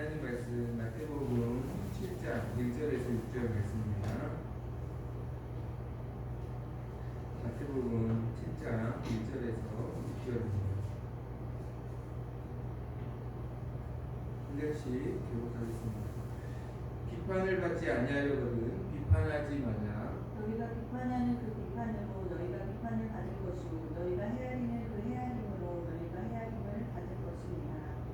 하나님 말씀 마태복음 7장 1절에서 6절 말씀입니다. 마태복음 7장 1절에서 6절입니다. 한 절씩 교독하겠습니다. 비판을 받지 아니하려거든 비판하지 말라. 너희가 비판하는 그 비판으로 너희가 비판을 받을 것이고 너희가 헤아리는 그 헤아림으로 너희가 헤아림을 받을 것이니라.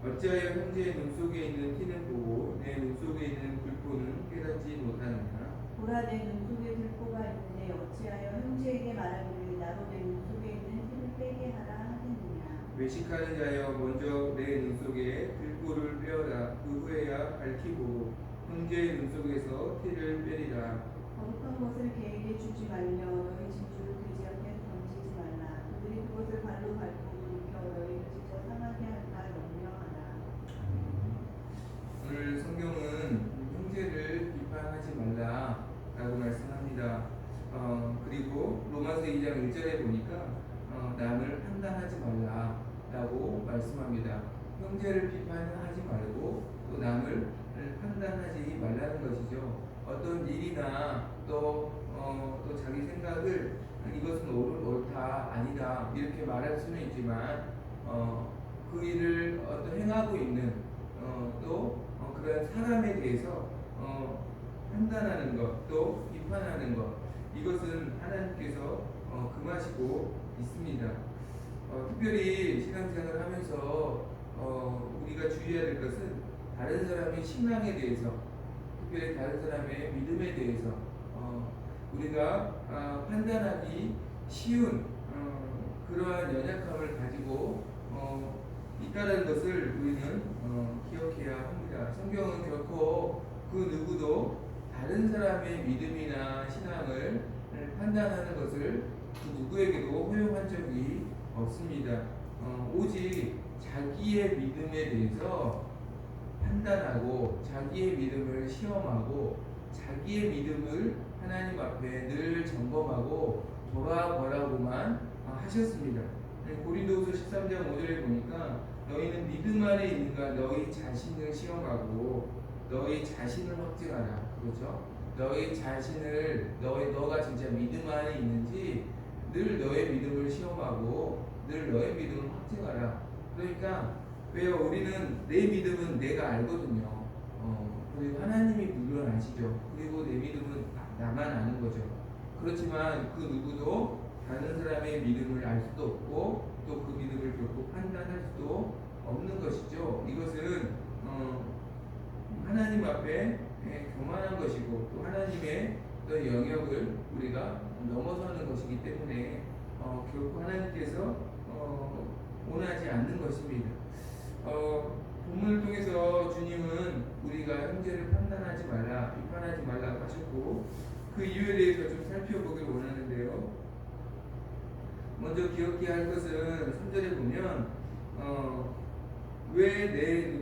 어찌하여 형제의 눈 속에 있는 티는 보고 내 눈 속에 있는 불꽃은 깨닫지 못하느냐. 보라, 내 눈 속에 들보가 있는데 어찌하여 형제에게 말하기를 나로 내 눈 속에 있는 티를 빼게 하라 하겠느냐. 외식하는 자여 먼저 내 눈 속에 들보를 빼어라. 그 후에야 밝히 보고 형제의 눈 속에서 티를 빼리라. 거룩한 것을 개에게 주지 말며 너희 진주를 돼지 앞에 던지지 말라. 그들이 그것을 발로 밟고 돌이켜 너희를 찢어 상하게 할까 염려하라. 오늘 성경은 형제를 비판하지 말라라고 말씀합니다. 그리고 로마서 2장 1절에 보니까 남을 판단하지 말라라고 말씀합니다. 형제를 비판하지 말고 또 남을 판단하지 말라는 것이죠. 어떤 일이나 또 자기 생각을 이것은 옳다 아니다 이렇게 말할 수는 있지만 그 일을 행하고 있는 그런 사람에 대해서 판단하는 것, 또 비판하는 것, 이것은 하나님께서 금하시고 있습니다. 특별히 신앙생활을 하면서 우리가 주의해야 될 것은 다른 사람의 신앙에 대해서, 특별히 다른 사람의 믿음에 대해서 우리가 판단하기 쉬운 그러한 연약함을 가지고 있다는 것을 우리는 기억해야 합니다. 성경은 결코 그 누구도 다른 사람의 믿음이나 신앙을 판단하는 것을 그 누구에게도 허용한 적이 없습니다. 오직 자기의 믿음에 대해서 판단하고 자기의 믿음을 시험하고 자기의 믿음을 하나님 앞에 늘 점검하고 돌아보라고만 하셨습니다. 고린도후서 13장 5절에 보니까 너희는 믿음 안에 있는가 너희 자신을 시험하고 너희 자신을 확증하라. 그렇죠? 너희 자신을 너가 진짜 믿음 안에 있는지 늘 너의 믿음을 시험하고 늘 너의 믿음을 확증하라. 그러니까 왜요? 우리는 내 믿음은 내가 알거든요. 그리고 하나님이 물론 아시죠. 그리고 내 믿음은 나만 아는 거죠. 그렇지만 그 누구도 다른 사람의 믿음을 알 수도 없고 또 그 믿음을 결코 판단할 수도 없는 것이죠. 이것은 하나님 앞에 교만한 것이고 또 하나님의 어떤 영역을 우리가 넘어서는 것이기 때문에 결코 하나님께서 원하지 않는 것입니다. 본문을 통해서 주님은 우리가 형제를 판단하지 말라, 비판하지 말라 하셨고 그 이유에 대해서 좀 살펴보길 원하는데요. 먼저 기억해야 할 것은 3절에 보면 왜 내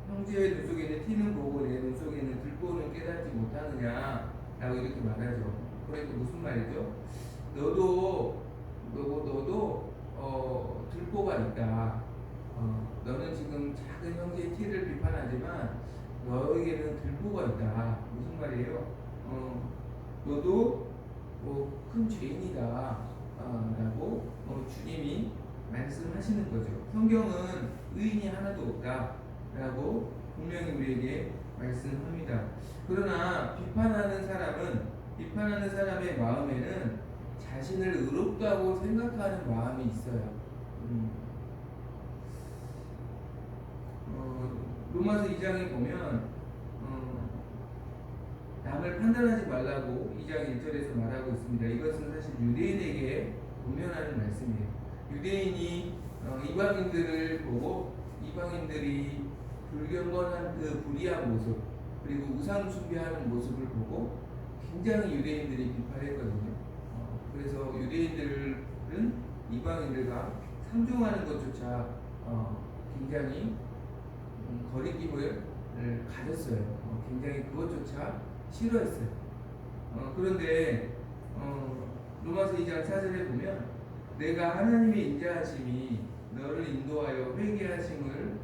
형제의 눈 속에 있는 티는 보고 내 눈 속에 있는 들보는 깨닫지 못하느냐 라고 이렇게 말하죠. 그러니까 무슨 말이죠? 너도 들보가 있다. 너는 지금 작은 형제의 티를 비판하지만 너에게는 들보가 있다. 무슨 말이에요? 너도 큰 죄인이다. 라고 주님이 말씀하시는 거죠. 성경은 의인이 하나도 없다 라고 분명히 우리에게 말씀합니다. 그러나 비판하는 사람의 마음에는 자신을 의롭다고 생각하는 마음이 있어요. 로마서 2장에 보면 남을 판단하지 말라고 2장 1절에서 말하고 있습니다. 이것은 사실 유대인에게 권면하는 말씀이에요. 유대인이 이방인들을 보고 이방인들이 불경건한 그 불의한 모습 그리고 우상 숭배하는 모습을 보고 굉장히 유대인들이 비판했거든요. 그래서 유대인들은 이방인들과 상종하는 것조차 굉장히 거리낌을 가졌어요. 굉장히 그것조차 싫어했어요. 그런데 로마서 2장 4절에 보면 내가 하나님의 인자하심이 너를 인도하여 회개하심을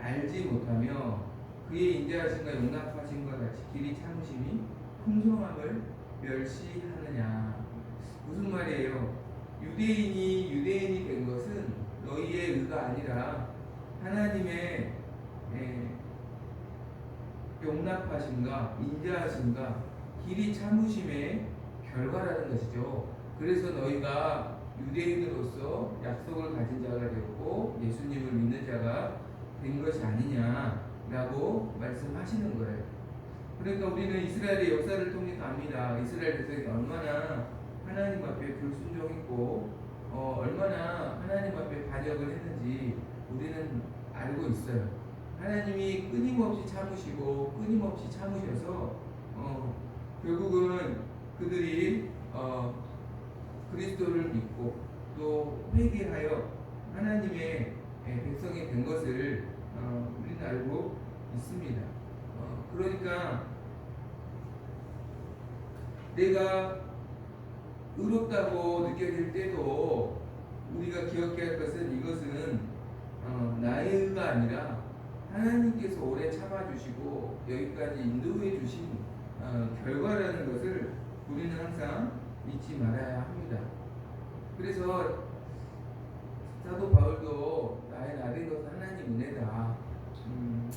알지 못하며 그의 인자하심과 용납하심과 같이 길이 참으심이 풍성함을 멸시하느냐. 무슨 말이에요? 유대인이 된 것은 너희의 의가 아니라 하나님의 용납하심과 인자하심과 길이 참으심의 결과라는 것이죠. 그래서 너희가 유대인으로서 약속을 가진 자가 되었고 예수님을 믿는 자가 된 것이 아니냐라고 말씀하시는 거예요. 그러니까 우리는 이스라엘의 역사를 통해 압니다. 이스라엘 백성이 얼마나 하나님 앞에 불순종했고 얼마나 하나님 앞에 반역을 했는지 우리는 알고 있어요. 하나님이 끊임없이 참으셔서 결국은 그들이 그리스도를 믿고 또 회개하여 하나님의 백성이 된 것을 우리는 알고 있습니다. 그러니까 내가 의롭다고 느껴질 때도 우리가 기억해야 할 것은 이것은 나의 의가 아니라 하나님께서 오래 참아주시고 여기까지 인도해 주신 결과라는 것을 우리는 항상 잊지 말아야 합니다. 그래서 사도 바울도 나의 나된 것은 하나님 은혜다.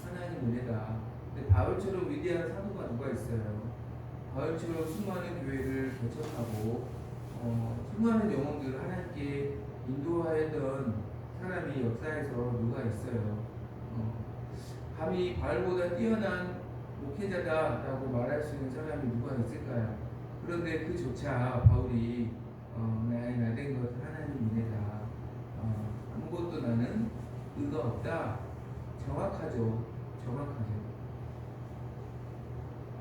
하나님 은혜다. 근데 바울처럼 위대한 사도가 누가 있어요? 바울처럼 수많은 교회를 개척하고 수많은 영혼들을 하나님께 인도하였던 사람이 역사에서 누가 있어요? 감히 바울보다 뛰어난 목회자다라고 말할 수 있는 사람이 누가 있을까요? 그런데 그조차 바울이 나의 나된 것은 하나님 은혜다. 아무것도 나는 의가 없다. 정확하죠.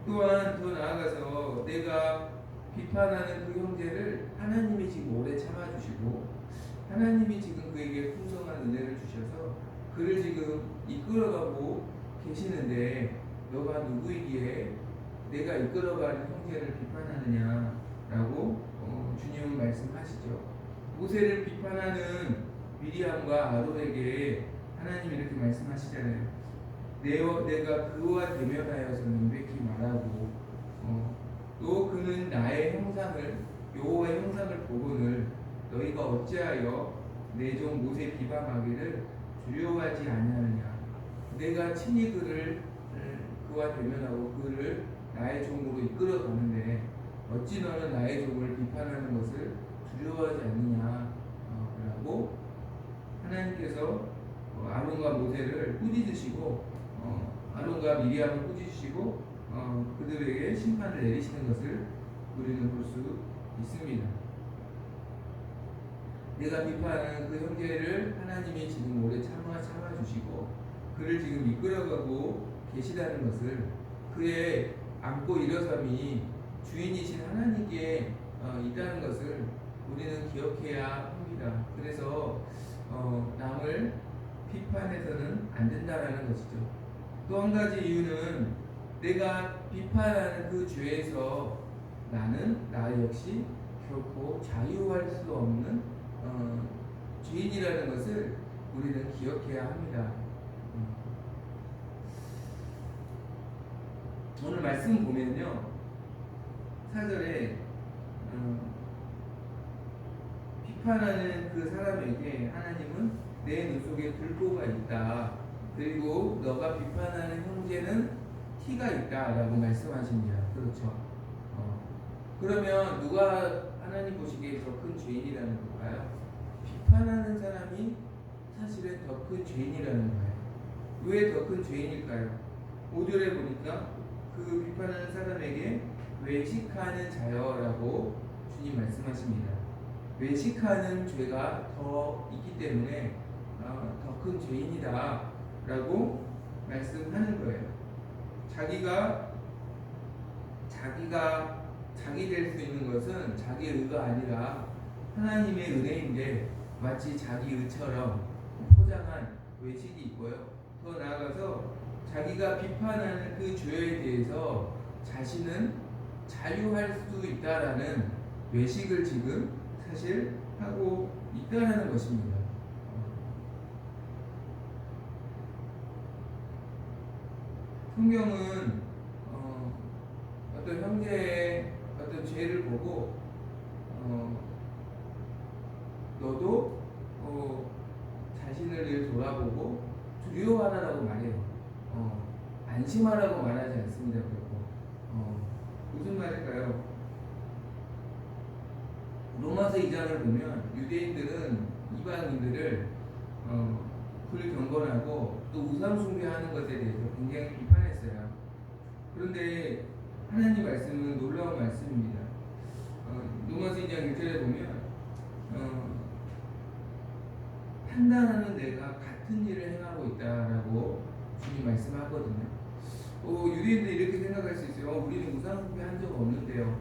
또한 더 나아가서 내가 비판하는 그 형제를 하나님이 지금 오래 참아주시고 하나님이 지금 그에게 풍성한 은혜를 주셔서 그를 지금 이끌어가고 계시는데 너가 누구이기에 내가 이끌어가는 형제를 비판하느냐라고 주님은 말씀하시죠. 모세를 비판하는 미리암과 아론에게 하나님이 이렇게 말씀하시잖아요. 내가 그와 대면하여서는 명백히 말하고 또 그는 나의 형상을 여호와의 형상을 보거늘 너희가 어찌하여 내 종 모세 비방하기를 두려워하지 아니하느냐. 내가 친히 그와 대면하고 그를 나의 종으로 이끌어 가는데 어찌 너는 나의 종을 비판하는 것을 두려워하지 않느냐 라고 하나님께서 아론과 모세를 꾸짖으시고 아론과 미리암을 꾸짖으시고 그들에게 심판을 내리시는 것을 우리는 볼 수 있습니다. 내가 비판하는 그 형제를 하나님이 지금 오래 참아주시고 그를 지금 이끌어가고 계시다는 것을 그의 안고 일어섬이 주인이신 하나님께 있다는 것을 우리는 기억해야 합니다. 그래서 남을 비판해서는 안 된다라는 것이죠. 또 한 가지 이유는 내가 비판하는 그 죄에서 나 역시 결코 자유할 수 없는 죄인이라는 것을 우리는 기억해야 합니다. 오늘 말씀 보면요 4절에 비판하는 그 사람에게 하나님은 내 눈 속에 불보가 있다. 그리고 너가 비판하는 형제는 티가 있다라고 말씀하십니다. 그렇죠. 그러면 누가 하나님 보시기에 더 큰 죄인이라는 걸까요? 비판하는 사람이 사실은 더 큰 죄인이라는 거예요. 왜 더 큰 죄인일까요? 5절에 보니까 그 비판하는 사람에게 외식하는 자여라고 주님 말씀하십니다. 외식하는 죄가 더 있기 때문에 더 큰 죄인이다 라고 말씀하는 거예요. 자기가 자기 될 수 있는 것은 자기 의가 아니라 하나님의 은혜인데 마치 자기 의처럼 포장한 외식이 있고요. 더 나아가서 자기가 비판하는 그 죄에 대해서 자신은 자유할 수 있다라는 외식을 지금 사실 하고 있다라는 것입니다. 성경은 어떤 형제의 어떤 죄를 보고 너도 자신을 늘 돌아보고 두려워하라고 말해요. 안심하라고 말하지 않습니다. 그리고 무슨 말일까요? 로마서 2장을 보면 유대인들은 이방인들을 불경건하고 또 우상 숭배하는 것에 대해서 굉장히 비판했어요. 그런데 하나님 말씀은 놀라운 말씀입니다. 로마서 2장 1절에 보면 판단하는 내가 같은 일을 행하고 있다라고 주님 말씀하거든요. 유대인들이 이렇게 생각할 수 있어요. 우리는 우상 숭배한 적 없는데요.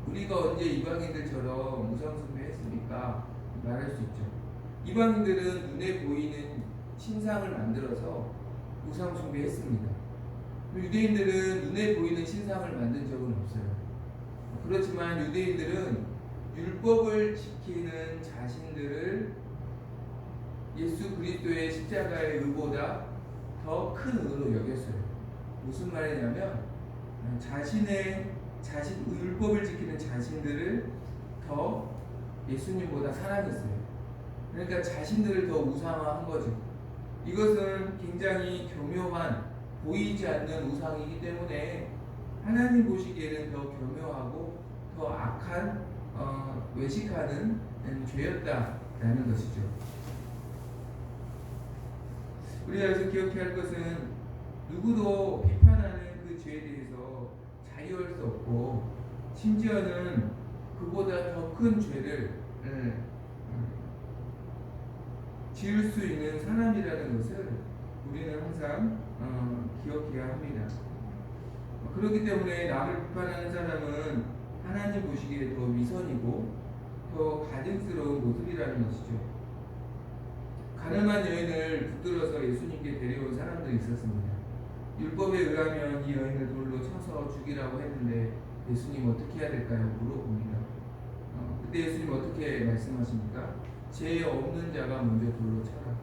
우리가 언제 이방인들처럼 우상 숭배했습니까? 말할 수 있죠. 이방인들은 눈에 보이는 신상을 만들어서 우상 숭배했습니다. 유대인들은 눈에 보이는 신상을 만든 적은 없어요. 그렇지만 유대인들은 율법을 지키는 자신들을 예수 그리스도의 십자가의 의보다 더 큰 의로 여겼어요. 무슨 말이냐면 율법을 지키는 자신들을 더 예수님보다 사랑했어요. 그러니까 자신들을 더 우상화한 거죠. 이것은 굉장히 교묘한 보이지 않는 우상이기 때문에 하나님 보시기에는 더 교묘하고 더 악한 외식하는 죄였다라는 것이죠. 우리가 여기서 기억해야 할 것은 누구도 비판하는 그 죄에 대해서 자유할 수 없고 심지어는 그보다 더 큰 죄를 지을 수 있는 사람이라는 것을 우리는 항상 기억해야 합니다. 그렇기 때문에 남을 비판하는 사람은 하나님 보시기에 더 위선이고 더 가증스러운 모습이라는 것이죠. 가늠한 여인을 붙들어서 예수님께 데려온 사람들이 있었습니다. 율법에 의하면 이 여인을 돌로 쳐서 죽이라고 했는데 예수님 어떻게 해야 될까요? 물어봅니다. 그때 예수님 어떻게 말씀하십니까? 죄 없는 자가 먼저 돌로 쳐라.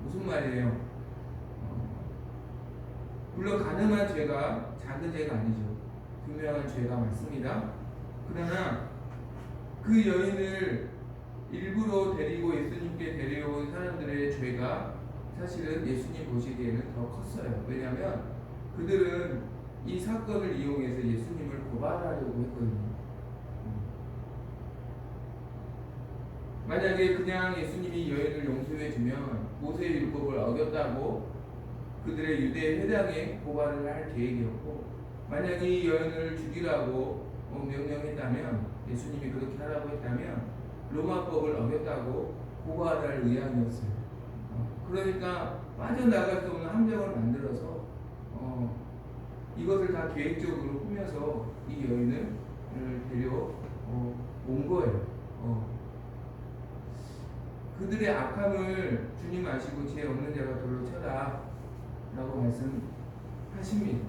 무슨 말이에요? 물론 가늠한 죄가 작은 죄가 아니죠. 분명한 죄가 맞습니다. 그러나 그 여인을 일부러 데리고 예수님께 데려온 사람들의 죄가 사실은 예수님 보시기에는 더 컸어요. 왜냐하면 그들은 이 사건을 이용해서 예수님을 고발하려고 했거든요. 만약에 그냥 예수님이 여인을 용서해주면 모세의 율법을 어겼다고 그들의 유대 회당에 고발을 할 계획이었고, 만약에 이 여인을 죽이라고 명령했다면, 예수님이 그렇게 하라고 했다면 로마법을 어겼다고 고발할 의향이었어요. 그러니까 빠져나갈 수 없는 함정을 만들어서 이것을 다 계획적으로 꾸며서 이 여인을 데려온 거예요. 그들의 악함을 주님 아시고 죄 없는 자가 돌로 쳐라 라고 말씀하십니다.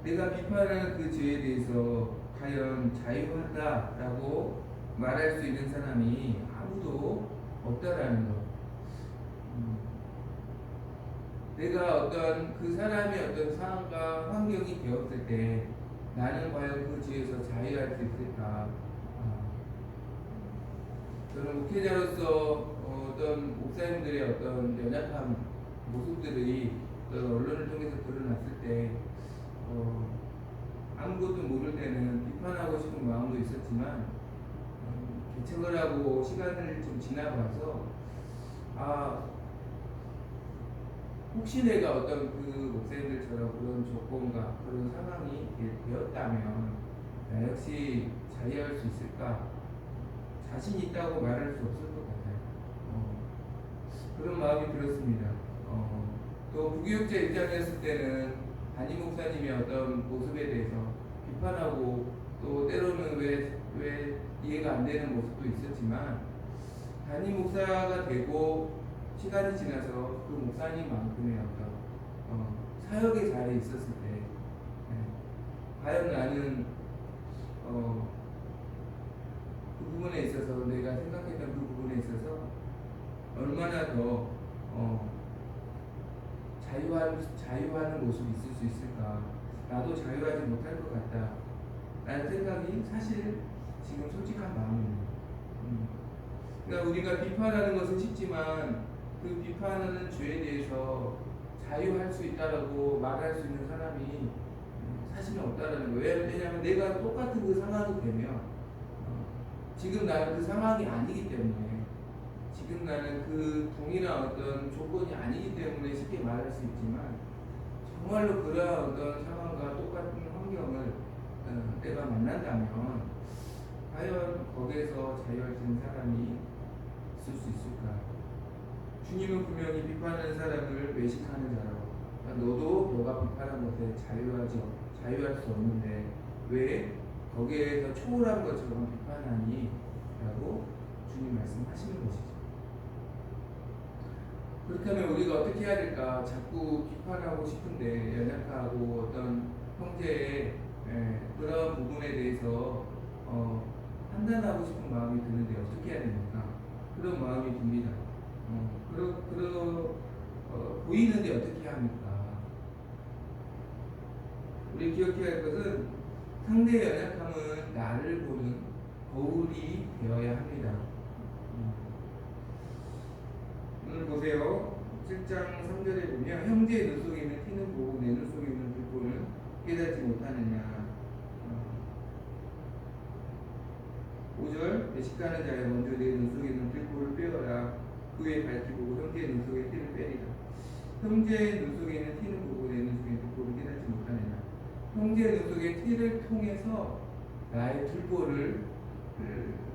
내가 비판하는 그 죄에 대해서 과연 자유하다라고 말할 수 있는 사람이 아무도 없다라는 것. 내가 어떤 그 사람의 어떤 상황과 환경이 되었을 때 나는 과연 그 죄에서 자유할 수 있을까? 저는 목회자로서 어떤 목사님들의 어떤 연약한 모습들이 언론을 통해서 드러났을 때 아무것도 모를 때는 비판하고 싶은 마음도 있었지만 개척을 하고 시간을 좀 지나봐서 혹시 내가 어떤 그 목사님들처럼 그런 조건과 그런 상황이 되었다면 나 역시 자유할 수 있을까? 자신 있다고 말할 수 없을 것 같아요. 그런 마음이 들었습니다. 또 부교육자 입장이었을 때는 담임 목사님의 어떤 모습에 대해서 비판하고 또 때로는 왜 이해가 안 되는 모습도 있었지만 담임 목사가 되고 시간이 지나서 그 목사님만큼의 어떤 사역의 자리에 있었을 때 과연 나는 그 부분에 있어서 내가 생각했던 그 부분에 있어서 얼마나 더 자유하는 모습이 있을 수 있을까? 나도 자유하지 못할 것 같다. 라는 생각이 사실 지금 솔직한 마음입니다. 그러니까 우리가 비판하는 것은 쉽지만 그 비판하는 죄에 대해서 자유할 수 있다라고 말할 수 있는 사람이 사실은 없다라는 거예요. 왜냐하면 내가 똑같은 그 상황이 되면 지금 나는 그 상황이 아니기 때문에 지금 나는 그 동일한 어떤 조건이 아니기 때문에 쉽게 말할 수 있지만 정말로 그러한 어떤 상황과 똑같은 환경을 내가 만난다면 과연 거기에서 자유할 수 있는 사람이 있을 수 있을까? 주님은 분명히 비판하는 사람을 외식하는 자라고, 그러니까 너도 너가 비판한 것에 자유할 수 없는데 왜 거기에서 초월한 것처럼 비판하니? 라고 주님 말씀하시는 것이죠. 그렇다면 우리가 어떻게 해야 될까? 자꾸 비판하고 싶은데 연약하고 어떤 형제의 그런 부분에 대해서 판단하고 싶은 마음이 드는데 어떻게 해야 됩니까? 그런 마음이 듭니다. 보이는데 어떻게 합니까? 우리 기억해야 할 것은 상대의 연약함은 나를 보는 거울이 되어야 합니다. 오늘 보세요. 7장 3절에 보면 형제의 눈 속에 있는 티는 보고 내 눈 속에 있는 불보는 깨닫지 못하느냐. 5절 외식하는 자여 먼저 내 눈 속에 있는 불보를 빼어라. 그 후에 밝히 보고 형제의 눈 속에 티를 빼리라. 형제의 눈 속에 있는 티는 보고 내 눈 속에 있는 불보를 깨닫지 못하느냐. 형제의 눈 속에 티를 통해서 나의 불보를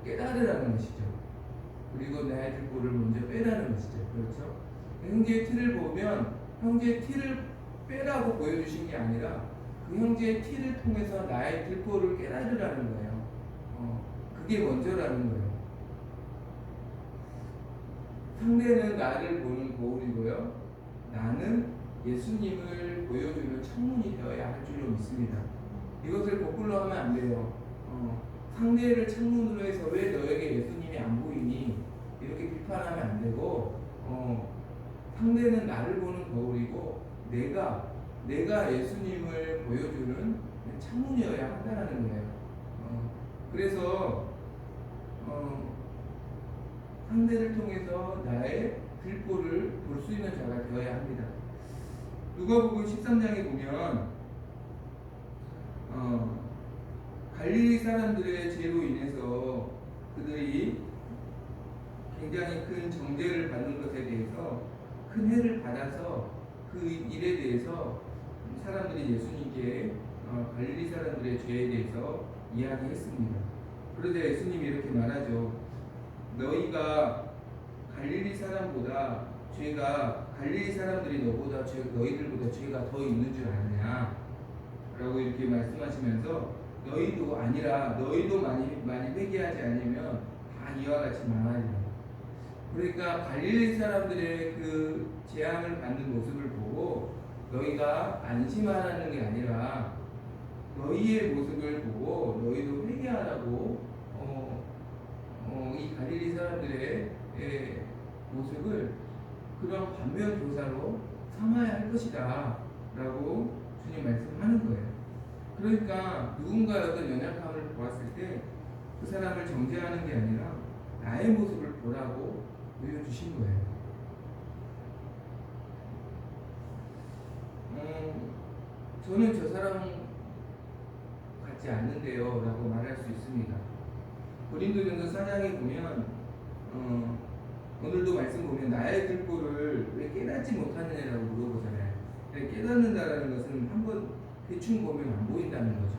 깨달으라는 것이죠. 그리고 나의 불보를 먼저 빼라는 것이죠. 그렇죠? 형제의 티를 보면 형제의 티를 빼라고 보여주신 게 아니라 그 형제의 티를 통해서 나의 불보를 깨달으라는 거예요. 그게 먼저라는 거예요. 상대는 나를 보는 거울이고요. 나는 예수님을 보여주는 창문이 되어야 할 줄로 믿습니다. 이것을 거꾸로 하면 안 돼요. 상대를 창문으로 해서 왜 너에게 예수님이 안 보이니? 이렇게 비판하면 안 되고, 상대는 나를 보는 거울이고, 내가 예수님을 보여주는 창문이어야 한다는 거예요. 그래서, 상대를 통해서 나의 들보를 볼 수 있는 자가 되어야 합니다. 누가복음 13장에 보면, 갈릴리 사람들의 죄로 인해서 그들이 굉장히 큰 정죄를 받는 것에 대해서 큰 해를 받아서 그 일에 대해서 사람들이 예수님께 갈릴리 사람들의 죄에 대해서 이야기했습니다. 그러자 예수님이 이렇게 말하죠. 너희가 갈릴리 사람보다 갈릴리 사람들이 너희들보다 죄가 더 있는 줄 아느냐? 라고 이렇게 말씀하시면서 너희도 많이 회개하지 않으면 다 이와 같이 망하리라. 그러니까 갈릴리 사람들의 그 재앙을 받는 모습을 보고 너희가 안심하라는 게 아니라 너희의 모습을 보고 너희도 회개하라고 이 갈릴리 사람들의 모습을 그런 반면 교사로 삼아야 할 것이다 라고 주님 말씀하는 거예요. 그러니까 누군가의 어떤 연약함을 보았을 때 그 사람을 정죄하는 게 아니라 나의 모습을 보라고 보여주신 거예요. 저는 저 사람 같지 않는데요 라고 말할 수 있습니다. 고린도전서 4장에 보면 오늘도 말씀 보면 나의 들보를 왜 깨닫지 못하느냐라고 물어보잖아요. 깨닫는다라는 것은 한번 대충 보면 안 보인다는 거죠.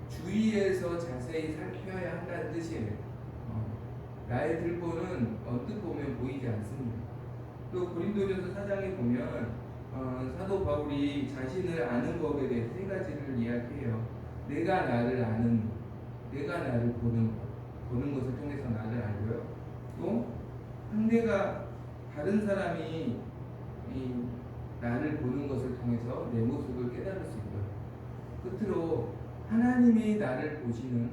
주위에서 자세히 살펴야 한다는 뜻이에요. 나의 들보는 언뜻 보면 보이지 않습니다. 또 고린도전서 4장에 보면 사도 바울이 자신을 아는 법에 대해 세 가지를 이야기해요. 내가 나를 보는 것을 통해서 나를 알고요. 또 상대가 다른 사람이 나를 보는 것을 통해서 내 모습을 깨달을 수 있고요. 끝으로 하나님이 나를 보시는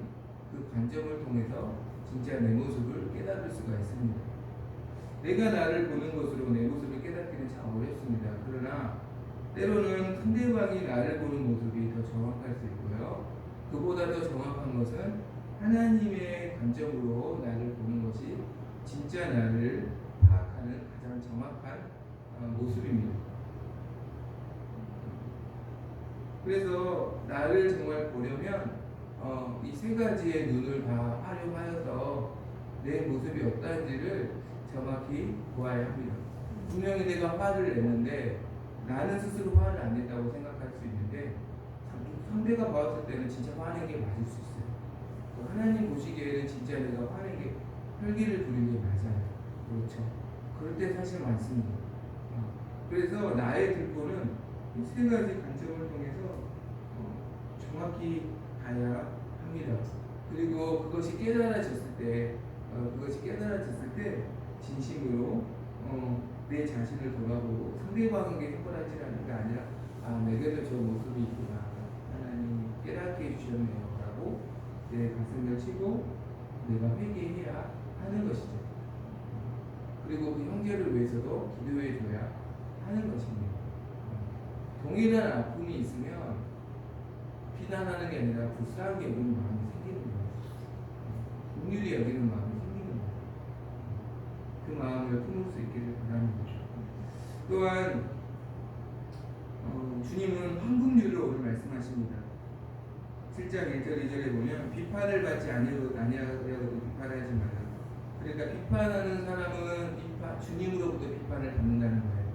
그 관점을 통해서 진짜 내 모습을 깨달을 수가 있습니다. 내가 나를 보는 것으로 내 모습을 깨닫기는 참 어렵습니다. 그러나 때로는 상대방이 나를 보는 모습이 더 정확할 수 있고요. 그보다 더 정확한 것은 하나님의 관점으로 나를 보는 것이 진짜 나를 파악하는 가장 정확한 모습입니다. 그래서 나를 정말 보려면 이 세 가지의 눈을 다 활용하여서 내 모습이 어떠한지를 정확히 보아야 합니다. 분명히 내가 화를 냈는데 나는 스스로 화를 안 냈다고 생각할 수 있는데 상대가 봤을 때는 진짜 화낸 게 맞을 수 있어요. 또 하나님 보시기에는 진짜 내가 화낸 게 혈기를 부린 게 맞아요. 그렇죠. 그럴 때 사실 많습니다. 그래서 나의 들보는 이 세 가지 관점을 통해서 정확히 가야 합니다. 그리고 그것이 깨달아졌을 때 진심으로 내 자신을 돌아보고 상대방에게 해결하지라는 게 아니라 내게도 저 모습이 있구나, 하나님 깨닫게 해주셨네요 라고 내 가슴을 치고 내가 회개해야 하는 것이죠. 그리고 그 형제를 위해서도 기도해 줘야 하는 것입니다. 동일한 아픔이 있으면 비난하는 게 아니라 불쌍하게 여기는 마음이 생기는 거예요. 긍휼히 여기는 마음이 생기는 거예요. 그 마음을 품을 수 있기를 바랍니다. 또한 주님은 황금률을 오늘 말씀하십니다. 7장 1절 2절에 보면 비판을 받지 아니하여도 비판하지 말라. 그러니까 비판하는 사람은 주님으로부터 비판을 받는다는 거예요.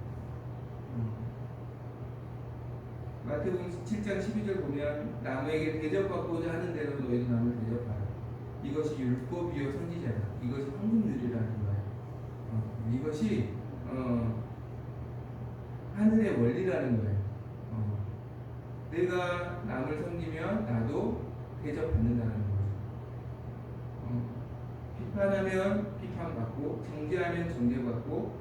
마태복음 7장 12절 보면 남에게 대접받고자 하는 대로 너희도 남을 대접하라. 이것이 율법이요 선지자라. 이것이 황금률이라는 거예요. 이것이 하늘의 원리라는 거예요. 내가 남을 섬기면 나도 대접받는다는 거죠. 비판하면 비판받고, 정죄하면 정죄받고,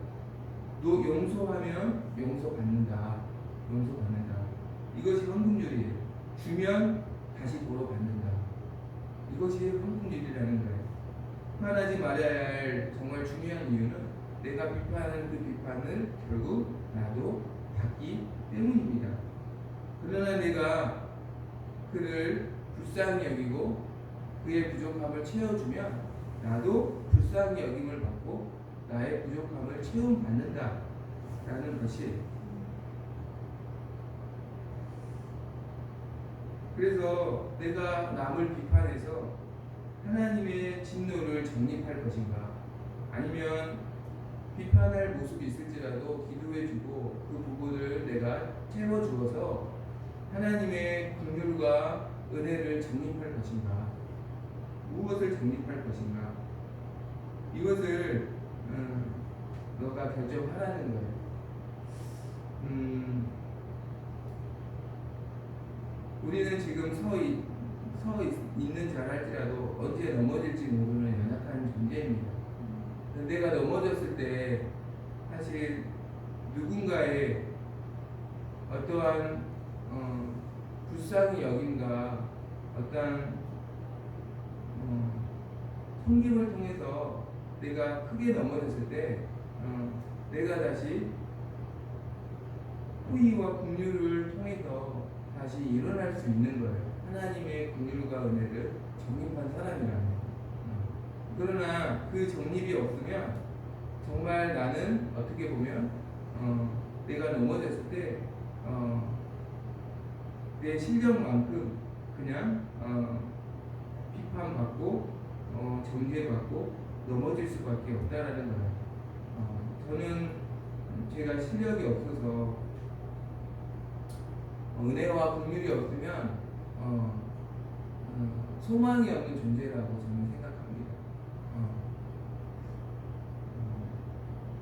용서하면 용서받는다. 이것이 황금률이에요. 주면 다시 도로 받는다. 이것이 황금률이라는 거예요. 비판하지 말아야 할 정말 중요한 이유는 내가 비판하는 그 비판을 결국 나도 받기 때문입니다. 그러나 내가 그를 불쌍히 여기고 그의 부족함을 채워주면 나도 불쌍히 여김을 받고 나의 부족함을 채움받는다 라는 것이, 그래서 내가 남을 비판해서 하나님의 진노를 정립할 것인가, 아니면 비판할 모습이 있을지라도 기도해주고 그 부분을 내가 채워주어서 하나님의 긍휼과 은혜를 정립할 것인가, 무엇을 정립할 것인가, 이것을 너가 결정하라는 거예요. 우리는 지금 서 있는 자 할지라도 언제 넘어질지 모르는 연약한 존재입니다. 내가 넘어졌을 때 사실 누군가의 어떠한 불쌍히 여김과 어떠한 섬김을 통해서 내가 크게 넘어졌을 때 내가 다시 호의와 긍휼을 통해서 다시 일어날 수 있는 거예요. 하나님의 긍휼과 은혜를 정립한 사람이라면. 그러나 그 정립이 없으면 정말 나는 어떻게 보면 내가 넘어졌을 때 내 실력만큼 그냥 비판받고 정죄받고 넘어질 수밖에 없다라는 거예요. 저는 제가 실력이 없어서 은혜와 긍휼이 없으면 소망이 없는 존재라고 저는 생각합니다.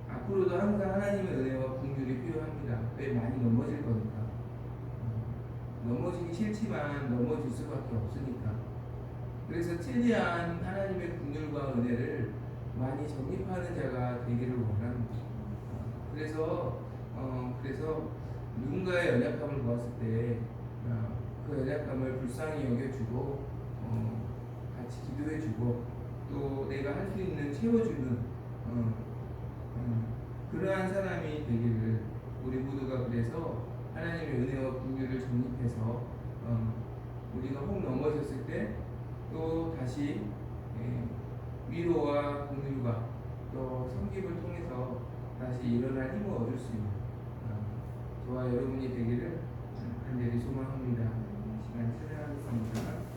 앞으로도 항상 하나님의 은혜와 긍휼이 필요합니다. 왜? 많이 넘어질 거니까. 넘어지기 싫지만 넘어질 수밖에 없으니까. 그래서 최대한 하나님의 긍휼과 은혜를 많이 정립하는 자가 되기를 원합니다. 그래서 누군가의 연약함을 보았을 때 그 연약함을 불쌍히 여겨주고 같이 기도해주고 또 내가 할 수 있는 채워주는 그러한 사람이 되기를 우리 모두가 그래서 하나님의 은혜와 긍휼을 정립해서 우리가 혹 넘어졌을 때 또 다시 위로와 긍휼과 또 섬김을 통해서 다시 일어날 힘을 얻을 수 있는 저와 여러분이 되기를 간절히 소망합니다. 이 시간 찬양하겠습니다.